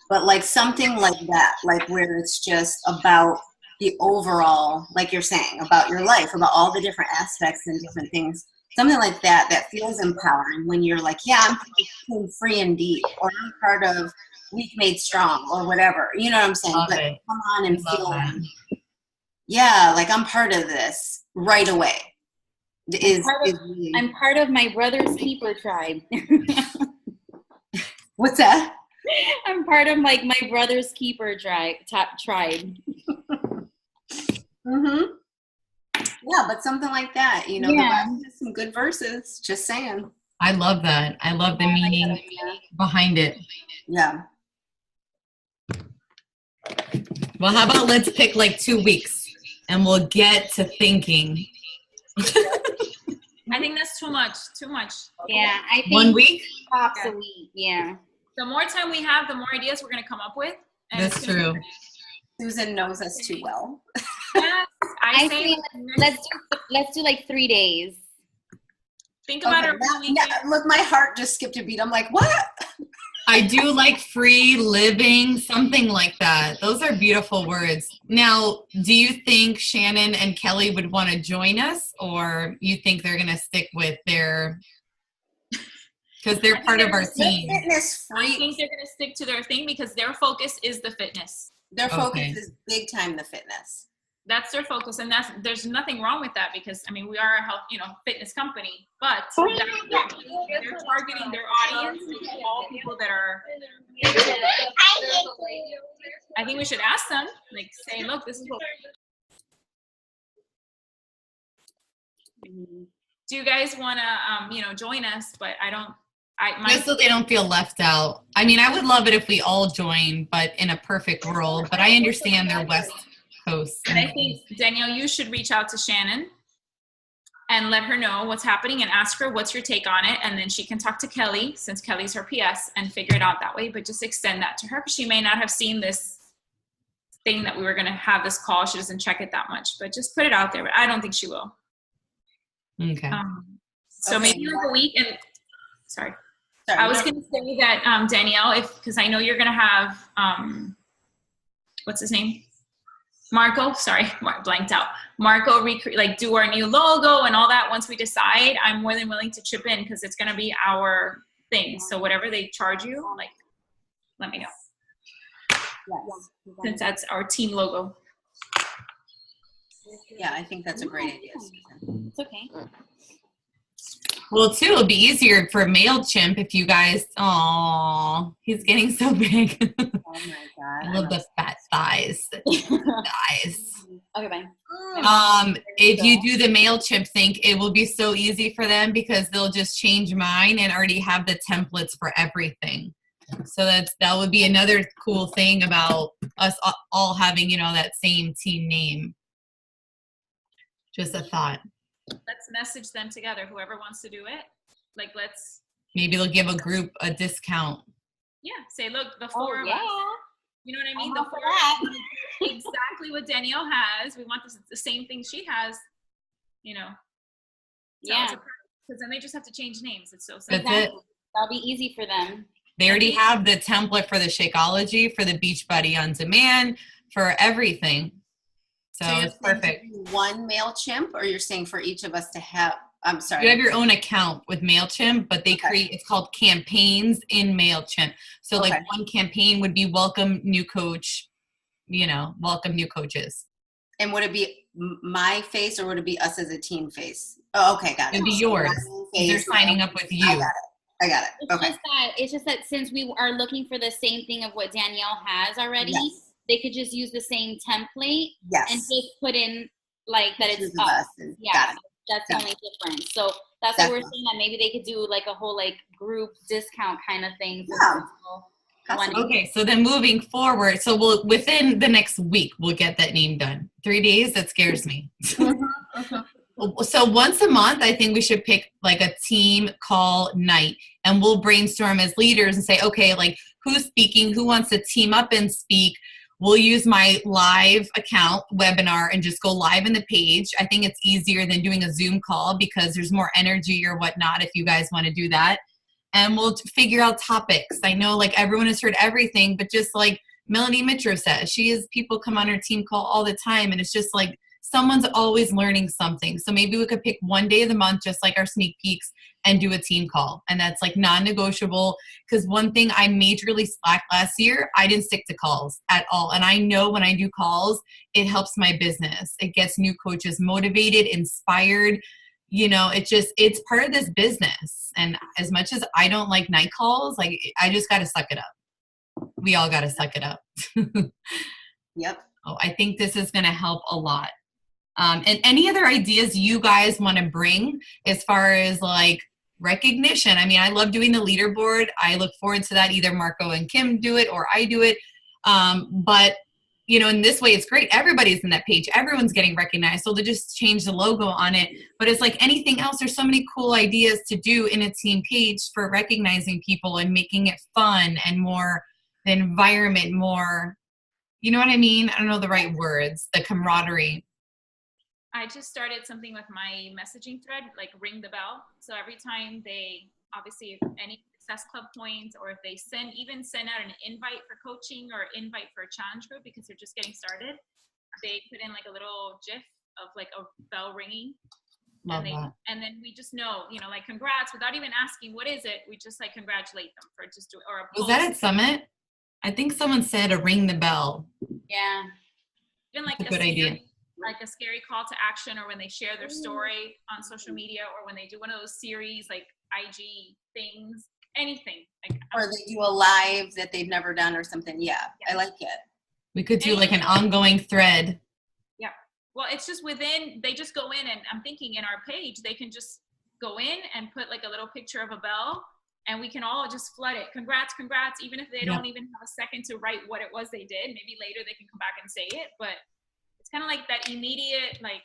But like something like that, like where it's just about the overall, like you're saying, about your life, about all the different aspects and different things. Something like that, that feels empowering when you're like, yeah, I'm Team Free Indeed, or I'm part of Weak Made Strong, or whatever. You know what I'm saying? But come on and feel, yeah, like I'm part of this right away. I'm part of my brother's keeper tribe. What's that? I'm part of like my brother's keeper tribe. Mm-hmm. Yeah, but something like that, you know, the Bible has some good verses. Just saying. I love that. I love the meaning behind it. Yeah. Well, how about let's pick like 2 weeks and we'll get to thinking. I think that's too much. Too much. Yeah, I think 1 week? tops a week. Yeah. The more time we have, the more ideas we're going to come up with. And That's true. Susan knows us too well. Yes, I say say let's do like 3 days. think about it. Look, my heart just skipped a beat. I'm like, what? I do like free living, something like that. Those are beautiful words. Now, do you think Shannon and Kelly would want to join us, or you think they're going to stick with their, because they're part of our team? Fitness I freak. think they're going to stick to their thing because their focus is the fitness. Their focus Okay. is big time the fitness. That's their focus, and there's nothing wrong with that because I mean we are a health, fitness company, but they're targeting their audience, all people that are. I think we should ask them, like, say, look, this is what. Do you guys want to, join us? But I don't. Just so they don't feel left out. I mean, I would love it if we all joined, but in a perfect world. But I understand they're West Coast. And I think, Danielle, you should reach out to Shannon and let her know what's happening and ask her what's your take on it. And then she can talk to Kelly, since Kelly's her PS, and figure it out that way. But just extend that to her because she may not have seen this thing that we were going to have this call. She doesn't check it that much. But just put it out there. But I don't think she will. Okay. So Okay. maybe like a week. And sorry. I was going to say that, Danielle, because I know you're going to have, what's his name? Marco, sorry, blanked out. Marco, do our new logo and all that. Once we decide, I'm more than willing to chip in because it's going to be our thing. So whatever they charge you, let me know. Yes. Since that's our team logo. Yeah, I think that's a great idea, Susan. It's okay. Well, too, it'll be easier for MailChimp if you guys, he's getting so big. Oh my God. I love the fat thighs. Thighs. Okay, bye. If you do the MailChimp thing, it will be so easy for them because they'll just change mine and already have the templates for everything. So that would be another cool thing about us all having, that same team name. Just a thought. Let's message them together. Whoever wants to do it, let's. Maybe they'll give a group a discount. Yeah, say, look, the four of us. You know what I mean? I'm The for four that. exactly what Danielle has. We want the same thing she has. Yeah. Because then they just have to change names. It's so simple. That's it. That'll be easy for them. They already have the template for the Shakeology, for the Beachbody On Demand, for everything. So you're it's perfect. saying one MailChimp, or you're saying for each of us to have, I'm sorry. You have your own account with MailChimp, but they create, it's called campaigns in MailChimp. So one campaign would be welcome new coach, welcome new coaches. And would it be my face or would it be us as a team face? Oh, okay, got it. It'd be yours. They're signing up with you. I got it. Okay. It's just that since we are looking for the same thing of what Danielle has already, they could just use the same template and just put in that it's us. Yeah, that's the only difference. So that's why we're saying that maybe they could do a whole group discount kind of thing. Okay, so then moving forward, so within the next week we'll get that name done. 3 days, that scares me. So once a month, I think we should pick a team call night, and we'll brainstorm as leaders and say, okay, who's speaking, who wants to team up and speak. We'll use my live account webinar and just go live in the page. I think it's easier than doing a Zoom call because there's more energy or whatnot if you guys want to do that. And we'll figure out topics. I know everyone has heard everything, but just Melanie Mitro says, she has people come on her team call all the time. And it's just someone's always learning something. So maybe we could pick one day of the month, just like our sneak peeks, and do a team call. And that's non-negotiable. Because one thing I majorly slacked last year, I didn't stick to calls at all. And I know when I do calls, it helps my business. It gets new coaches motivated, inspired. you know, it's part of this business. And as much as I don't like night calls, like I just got to suck it up. We all got to suck it up. Yep. Oh, I think this is going to help a lot. And any other ideas you guys want to bring as far as like recognition? I mean, I love doing the leaderboard. I look forward to that. Either Marco and Kim do it or I do it. But you know, in this way, it's great. Everybody's in that page. Everyone's getting recognized. So to just change the logo on it. But it's like anything else. There's so many cool ideas to do in a team page for recognizing people and making it fun and more the environment, more, you know what I mean? I don't know the right words, the camaraderie. I just started something with my messaging thread, like ring the bell. So every time they, obviously, if any Success Club points, or if they send out an invite for coaching or invite for a challenge group because they're just getting started, they put in like a little GIF of like a bell ringing. Love that. And then we just know, you know, like congrats without even asking what is it. We just like congratulate them for just doing, or a Was that at Summit? I think someone said a ring the bell. Yeah. Even like That's a good idea. Like a scary call to action, or when they share their story on social media, or when they do one of those series like IG things, anything. Like, Or they do a live that they've never done or something. Yeah, I like it. We could do like an ongoing thread. Yeah. Well, it's just within, they just go in, and I'm thinking in our page, they can just go in and put like a little picture of a bell, and we can all just flood it. Congrats, congrats, even if they don't even have a second to write what it was they did. Maybe later they can come back and say it, but it's kind of like that immediate, like,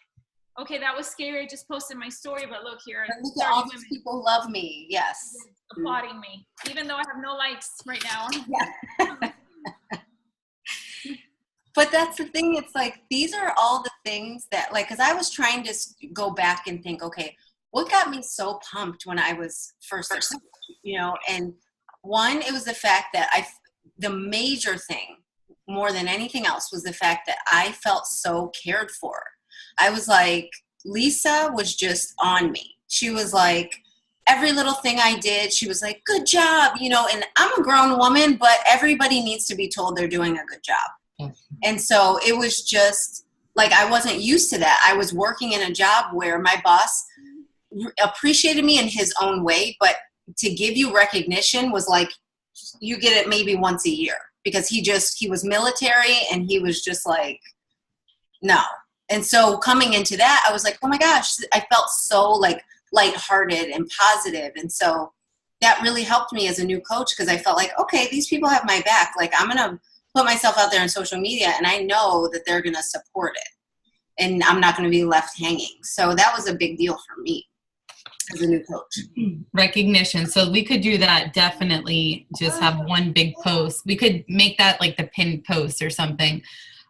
okay, that was scary. I just posted my story, but look here. Look at all these people love me. Yes. Applauding me, even though I have no likes right now. Yeah. But that's the thing. It's like, these are all the things that, like, because I was trying to go back and think, okay, what got me so pumped when I was first, you know, and one, it was the fact that the major thing more than anything else was the fact that I felt so cared for. I was like, Lisa was just on me. She was like, every little thing I did, she was like, good job, you know, and I'm a grown woman, but everybody needs to be told they're doing a good job. And so it was just like, I wasn't used to that. I was working in a job where my boss appreciated me in his own way, but to give you recognition was like, you get it maybe once a year, because he was military, and he was just like, no. And so coming into that, I was like, oh my gosh, I felt so like lighthearted and positive. And so that really helped me as a new coach, because I felt like, okay, these people have my back. Like, I'm going to put myself out there on social media, and I know that they're going to support it, and I'm not going to be left hanging. So that was a big deal for me as a new coach. Recognition. So we could do that. Definitely just have one big post. We could make that like the pinned post or something.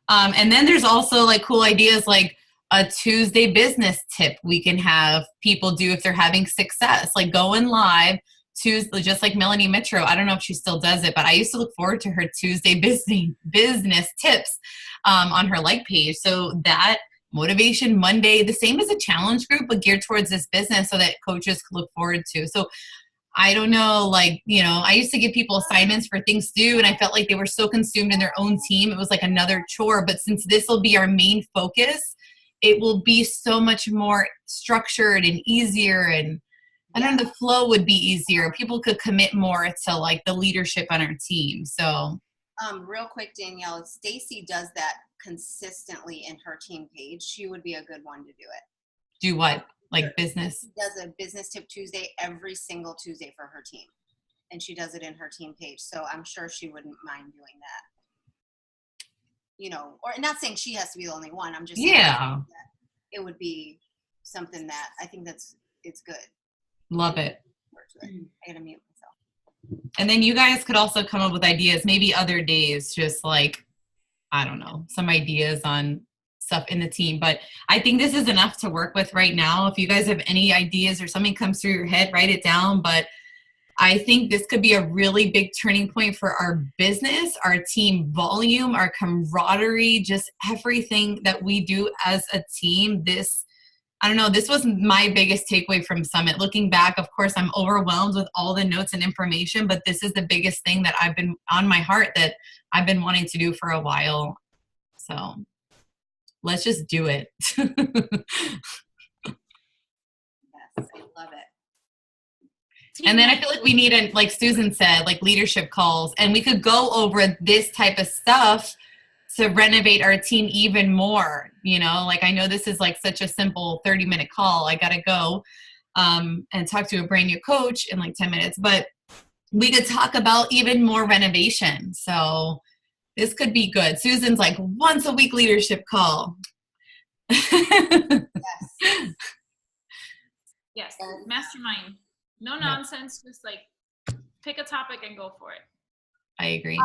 And then there's also like cool ideas like a Tuesday business tip we can have people do if they're having success, like going live Tuesday, just like Melanie Mitro. I don't know if she still does it, but I used to look forward to her Tuesday business tips on her like page. So that Motivation Monday, the same as a challenge group, but geared towards this business so that coaches could look forward to. So I don't know, like, you know, I used to give people assignments for things to do, and I felt like they were so consumed in their own team. It was like another chore. But since this will be our main focus, it will be so much more structured and easier, and I don't know, the flow would be easier. People could commit more to like the leadership on our team. So real quick, Danielle, if Stacy does that consistently in her team page, she would be a good one to do it. Do what? Like business? She does a business tip Tuesday every single Tuesday for her team, and she does it in her team page. So I'm sure she wouldn't mind doing that. You know, or not saying she has to be the only one. I'm just saying that it would be something that I think it's good. Love it. I gotta mute myself. And then you guys could also come up with ideas, maybe other days, just like, I don't know, some ideas on stuff in the team. But I think this is enough to work with right now. If you guys have any ideas or something comes through your head, write it down. But I think this could be a really big turning point for our business, our team volume, our camaraderie, just everything that we do as a team. I don't know, this was my biggest takeaway from Summit. Looking back, of course, I'm overwhelmed with all the notes and information, but this is the biggest thing that I've been on my heart that I've been wanting to do for a while. So let's just do it. And then I feel like we need, like Susan said, like leadership calls, and we could go over this type of stuff to renovate our team even more. You know, like I know this is like such a simple 30-minute call. I got to go and talk to a brand new coach in like 10 minutes, but we could talk about even more renovation. So this could be good. Susan's like once a week leadership call. Yes, mastermind. No nonsense, just like pick a topic and go for it. I agree.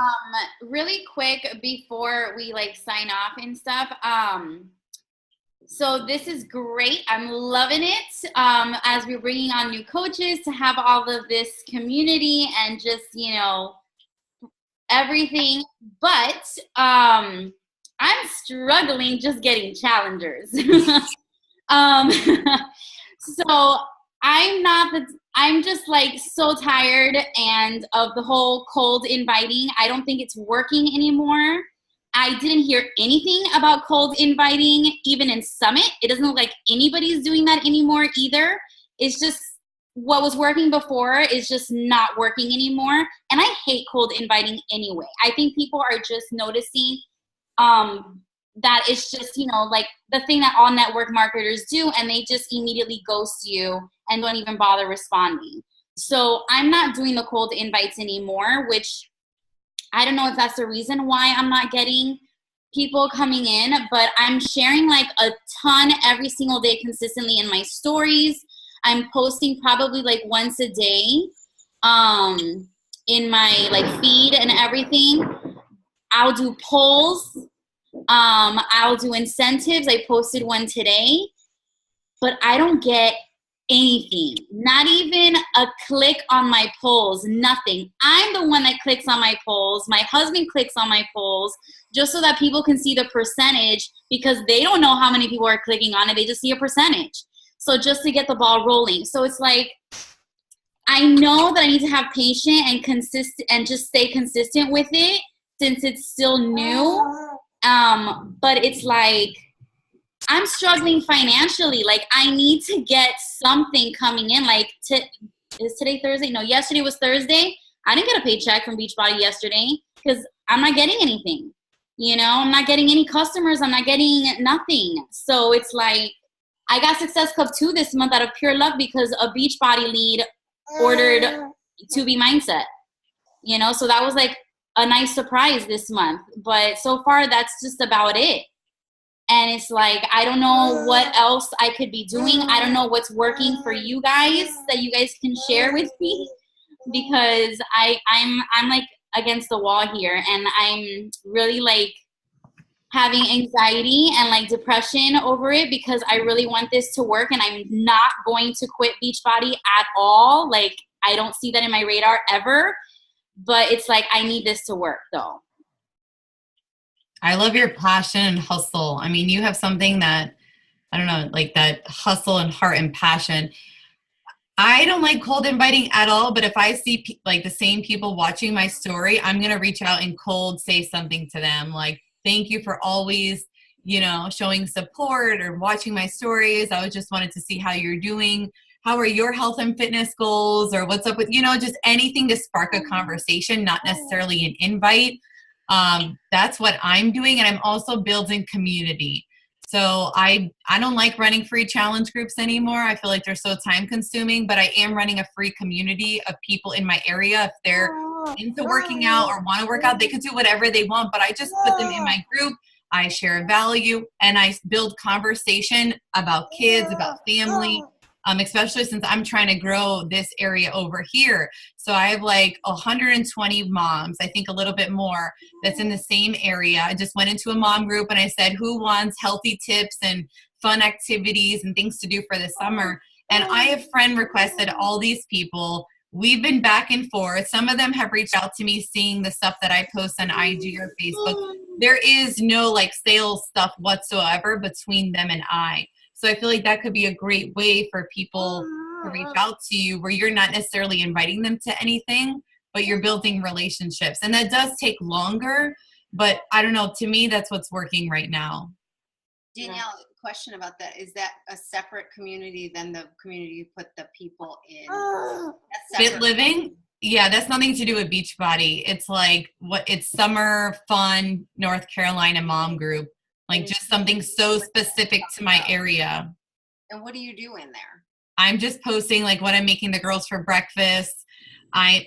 Really quick before we like sign off and stuff. So this is great. I'm loving it. As we're bringing on new coaches to have all of this community and just, you know, everything. But I'm struggling just getting challengers. So I'm just like so tired and of the whole cold inviting. I don't think it's working anymore. I didn't hear anything about cold inviting, even in Summit. It doesn't look like anybody's doing that anymore either. It's just what was working before is just not working anymore. And I hate cold inviting anyway. I think people are just noticing that it's just, you know, like the thing that all network marketers do, and they just immediately ghost you and don't even bother responding. So I'm not doing the cold invites anymore, which I don't know if that's the reason why I'm not getting people coming in, but I'm sharing like a ton every single day consistently in my stories. I'm posting probably like once a day in my like feed and everything. I'll do polls. I'll do incentives. I posted one today, but I don't get anything, not even a click on my polls, nothing. I'm the one that clicks on my polls. My husband clicks on my polls just so that people can see the percentage, because they don't know how many people are clicking on it. They just see a percentage. So just to get the ball rolling. So it's like, I know that I need to have patience and consistent and just stay consistent with it since it's still new. But it's like, I'm struggling financially. Like I need to get something coming in. Like is today Thursday? No, yesterday was Thursday. I didn't get a paycheck from Beachbody yesterday because I'm not getting anything. You know, I'm not getting any customers. I'm not getting nothing. So it's like, I got Success Club 2 this month out of pure luck because a Beachbody lead ordered 2B Mindset. You know, so that was like a nice surprise this month. But so far, that's just about it. And it's like, I don't know what else I could be doing. I don't know what's working for you guys that you guys can share with me, because I'm like against the wall here, and I'm really like having anxiety and like depression over it because I really want this to work, and I'm not going to quit Beachbody at all. Like I don't see that in my radar ever, but it's like I need this to work though. I love your passion and hustle. I mean, you have something that, I don't know, like that hustle and heart and passion. I don't like cold inviting at all, but if I see like the same people watching my story, I'm going to reach out and cold say something to them. Like, thank you for always, you know, showing support or watching my stories. I just wanted to see how you're doing. How are your health and fitness goals, or what's up with, you know, just anything to spark a conversation, not necessarily an invite. That's what I'm doing. And I'm also building community. So I don't like running free challenge groups anymore. I feel like they're so time consuming, but I am running a free community of people in my area. If they're into working out or want to work out, they could do whatever they want, but I just put them in my group. I share value and I build conversation about kids, about family. Especially since I'm trying to grow this area over here. So I have like 120 moms, I think a little bit more, that's in the same area. I just went into a mom group and I said, who wants healthy tips and fun activities and things to do for the summer? And I have friend requested all these people. We've been back and forth. Some of them have reached out to me seeing the stuff that I post on IG or Facebook. There is no like sales stuff whatsoever between them and I. So I feel like that could be a great way for people to reach out to you where you're not necessarily inviting them to anything, but you're building relationships. And that does take longer, but I don't know, to me, that's what's working right now. Danielle, question about that. Is that a separate community than the community you put the people in? That's Fit separate. living? Yeah, that's nothing to do with Beachbody. It's like it's summer fun North Carolina mom group. Like just something so specific to my area. And what do you do in there? I'm just posting like what I'm making the girls for breakfast.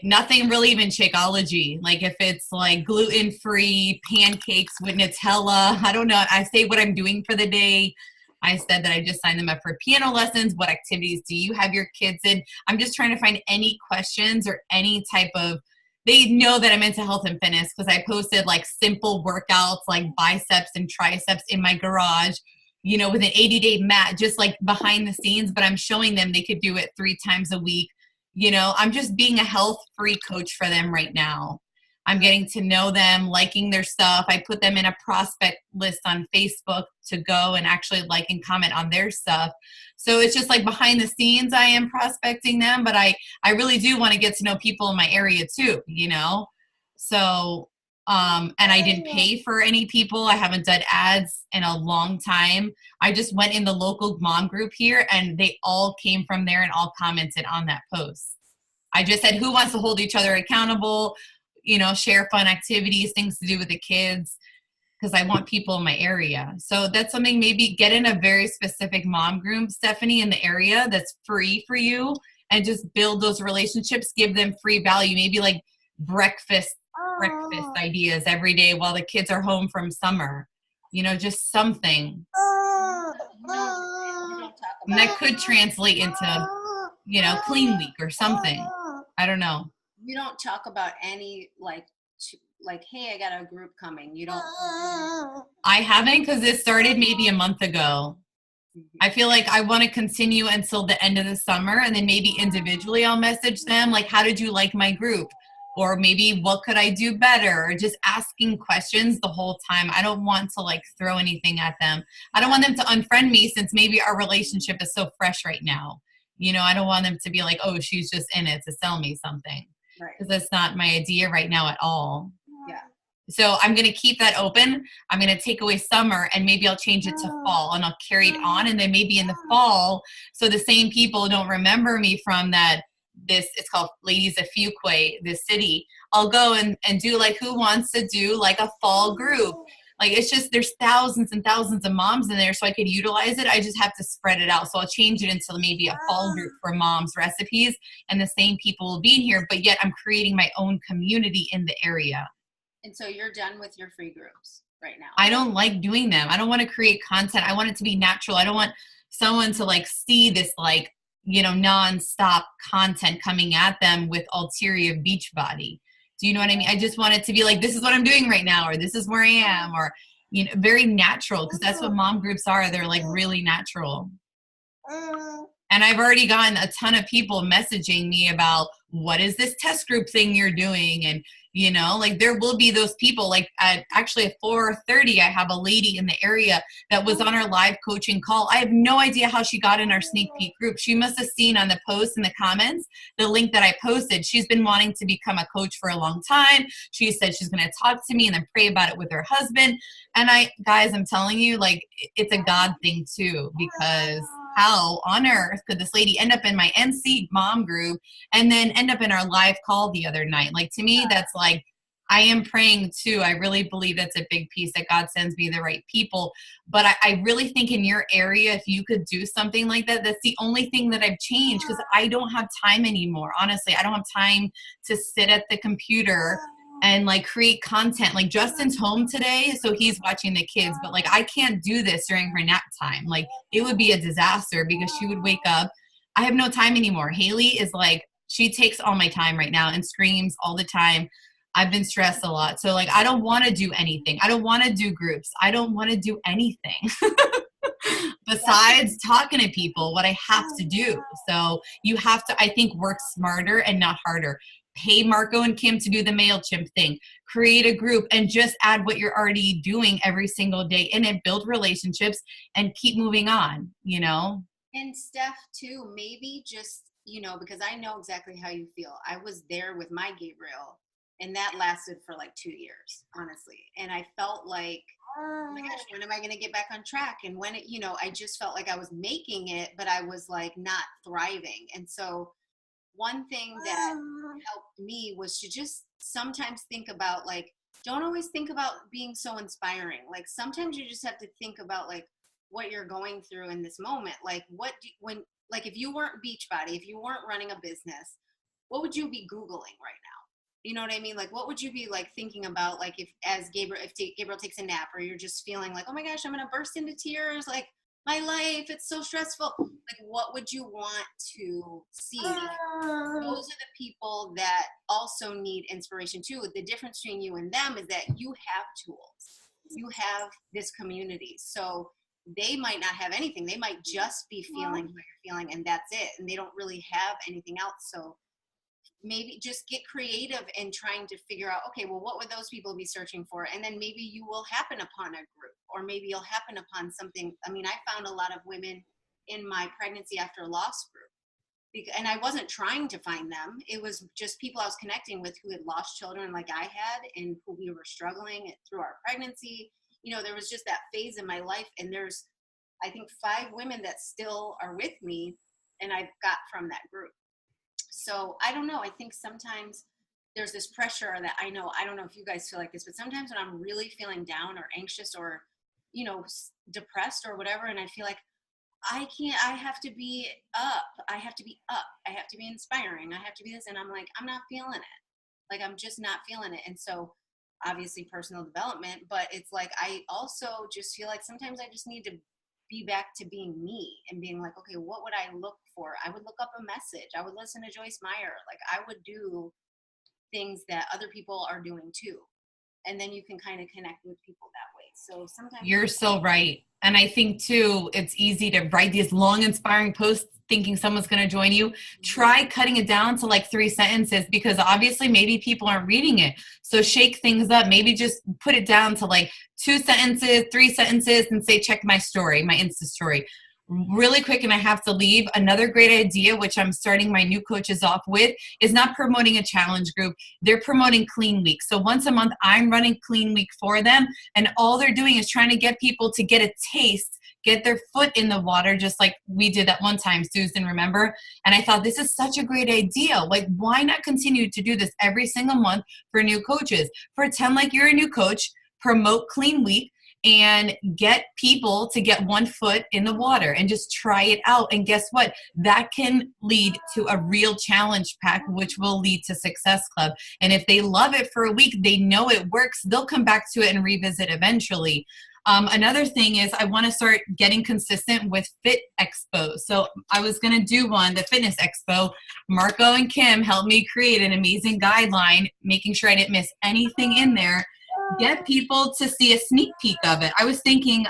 Nothing really even Shakeology. Like if it's like gluten-free pancakes with Nutella, I don't know. I say what I'm doing for the day. I said that I just signed them up for piano lessons. What activities do you have your kids in? I'm just trying to find any questions or any type of, they know that I'm into health and fitness because I posted like simple workouts like biceps and triceps in my garage, you know, with an 80-day mat, just like behind the scenes, but I'm showing them they could do it 3 times a week. You know, I'm just being a health-free coach for them right now. I'm getting to know them, liking their stuff. I put them in a prospect list on Facebook to go and actually like and comment on their stuff. So it's just like behind the scenes, I am prospecting them, but I really do want to get to know people in my area too, you know? So, and I didn't pay for any people. I haven't done ads in a long time. I just went in the local mom group here and they all came from there and all commented on that post. I just said, who wants to hold each other accountable? You know, share fun activities, things to do with the kids, because I want people in my area. So that's something, maybe get in a very specific mom group, Stephanie, in the area that's free for you, and just build those relationships, give them free value, maybe like breakfast ideas every day while the kids are home from summer, you know, just something. And that could translate into, you know, clean week or something. I don't know. You don't talk about any like, hey, I got a group coming. You don't. I haven't, because it started maybe a month ago. I feel like I want to continue until the end of the summer, and then maybe individually I'll message them like, how did you like my group? Or maybe what could I do better? Or just asking questions the whole time. I don't want to like throw anything at them. I don't want them to unfriend me since maybe our relationship is so fresh right now. You know, I don't want them to be like, oh, she's just in it to sell me something. Right. Because that's not my idea right now at all. Yeah. So I'm going to keep that open. I'm going to take away summer and maybe I'll change it to fall and I'll carry it on. And then maybe in the fall, so the same people don't remember me from that, it's called Ladies of Fuquay, this city. I'll go and do like, who wants to do like a fall group? Like, it's just, there's thousands and thousands of moms in there, so I could utilize it. I just have to spread it out. So I'll change it into maybe a fall group for moms recipes, and the same people will be in here, but yet I'm creating my own community in the area. And so you're done with your free groups right now? I don't like doing them. I don't want to create content. I want it to be natural. I don't want someone to like see this like, you know, nonstop content coming at them with ulterior Beachbody. Do you know what I mean? I just want it to be like, this is what I'm doing right now, or this is where I am, or, you know, very natural, because that's what mom groups are. They're like really natural. And I've already gotten a ton of people messaging me about, what is this test group thing you're doing? And, you know, like there will be those people, like actually at 4:30, I have a lady in the area that was on our live coaching call. I have no idea how she got in our sneak peek group. She must have seen on the post in the comments, the link that I posted. She's been wanting to become a coach for a long time. She said she's going to talk to me and then pray about it with her husband. And guys, I'm telling you, like, it's a God thing too, because how on earth could this lady end up in my NC mom group and then end up in our live call the other night? Like, to me, that's like, I am praying too. I really believe that's a big piece, that God sends me the right people. But I really think in your area, if you could do something like that, that's the only thing that I've changed, because I don't have time anymore. Honestly, I don't have time to sit at the computer and like create content. Like, Justin's home today, so he's watching the kids, but like I can't do this during her nap time. Like, it would be a disaster because she would wake up. I have no time anymore. Haley is like, she takes all my time right now and screams all the time. I've been stressed a lot. So like, I don't want to do anything. I don't want to do groups. I don't want to do anything besides talking to people, what I have to do. So you have to, I think, work smarter and not harder. Pay Marco and Kim to do the MailChimp thing. Create a group and just add what you're already doing every single day in it. Build relationships and keep moving on, you know? And Steph, too, maybe just, you know, because I know exactly how you feel. I was there with my Gabriel, and that lasted for like 2 years, honestly. And I felt like oh my gosh, when am I going to get back on track? And when it, I just felt like I was making it, but I was like not thriving. And so one thing that helped me was to just sometimes think about, like, don't always think about being so inspiring. Like, sometimes you just have to think about like what you're going through in this moment. Like, if you weren't Beachbody, if you weren't running a business, what would you be Googling right now? You know what I mean? Like, what would you be like thinking about? Like, if Gabriel takes a nap, or you're just feeling like, oh my gosh, I'm going to burst into tears. Like, my life, it's so stressful. Like, what would you want to see? Those are the people that also need inspiration too. The difference between you and them is that you have tools. You have this community. So they might not have anything. They might just be feeling what you're feeling, and that's it. And they don't really have anything else. So maybe just get creative in trying to figure out, okay, well, what would those people be searching for? And then maybe you will happen upon a group, or maybe you'll happen upon something. I mean, I found a lot of women in my pregnancy after loss group, and I wasn't trying to find them. It was just people I was connecting with who had lost children like I had, and who we were struggling through our pregnancy. There was just that phase in my life, and there's, I think, 5 women that still are with me, and I got from that group. So I don't know. I think sometimes there's this pressure that I don't know if you guys feel like this, but sometimes when I'm really feeling down or anxious or, depressed or whatever, and I feel like I have to be up. I have to be inspiring. I have to be this. And I'm like, I'm not feeling it. Like, I'm just not feeling it. And so obviously personal development, but it's like, I also just feel like sometimes I just need to be back to being me and being like, okay, what would I look for? I would look up a message. I would listen to Joyce Meyer. Like, I would do things that other people are doing too. And then you can kind of connect with people that way. So sometimes you're so right. And I think too, it's easy to write these long, inspiring posts thinking someone's going to join you. Try cutting it down to like 3 sentences, because obviously maybe people aren't reading it. So shake things up. Maybe just put it down to like 2 sentences, 3 sentences, and say, check my story, my Insta story. Really quick, and I have to leave. Another great idea, which I'm starting my new coaches off with, is not promoting a challenge group. They're promoting Clean Week. So once a month, I'm running Clean Week for them. And all they're doing is trying to get people to get a taste, get their foot in the water, just like we did that one time, Susan, remember? And I thought, this is such a great idea. Like, why not continue to do this every single month for new coaches? Pretend like you're a new coach, promote Clean Week, and get people to get 1 foot in the water and just try it out. And guess what? That can lead to a real challenge pack, which will lead to Success Club. And if they love it for a week, they know it works, they'll come back to it and revisit eventually. Another thing is, I want to start getting consistent with Fit Expo. So I was going to do one, the Fitness Expo. Marco and Kim helped me create an amazing guideline, making sure I didn't miss anything in there. Get people to see a sneak peek of it. I was thinking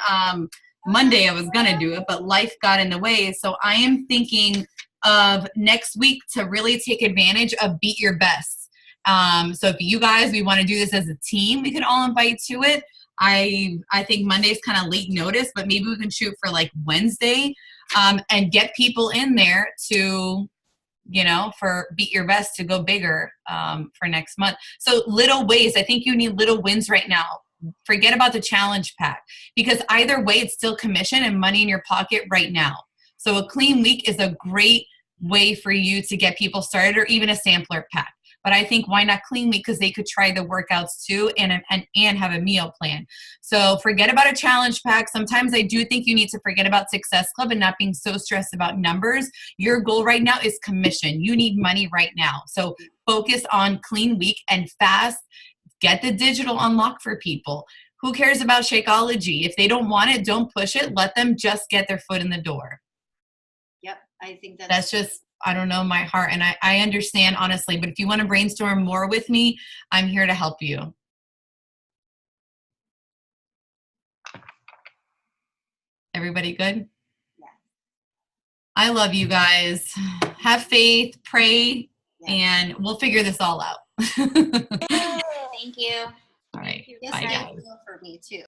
Monday I was going to do it, but life got in the way. So I am thinking of next week to really take advantage of Beat Your Best. So if you guys, we want to do this as a team, we can all invite to it. I think Monday's kind of late notice, but maybe we can shoot for like Wednesday and get people in there to, for Beat Your Best to go bigger for next month. So little ways, I think you need little wins right now. Forget about the challenge pack, because either way, it's still commission and money in your pocket right now. So a Clean Week is a great way for you to get people started, or even a sampler pack. But I think, why not Clean Week? Because they could try the workouts too and have a meal plan. So forget about a challenge pack. Sometimes I do think you need to forget about Success Club and not being so stressed about numbers. Your goal right now is commission. You need money right now. So focus on Clean Week and fast. Get the digital unlock for people. Who cares about Shakeology? If they don't want it, don't push it. Let them just get their foot in the door. Yep, I think that's just, I don't know, my heart. And I understand, honestly, but if you want to brainstorm more with me, I'm here to help you. Everybody good? Yeah. I love you guys. Have faith, pray, and we'll figure this all out. Thank you. All right. Yes, bye, guys. For me too.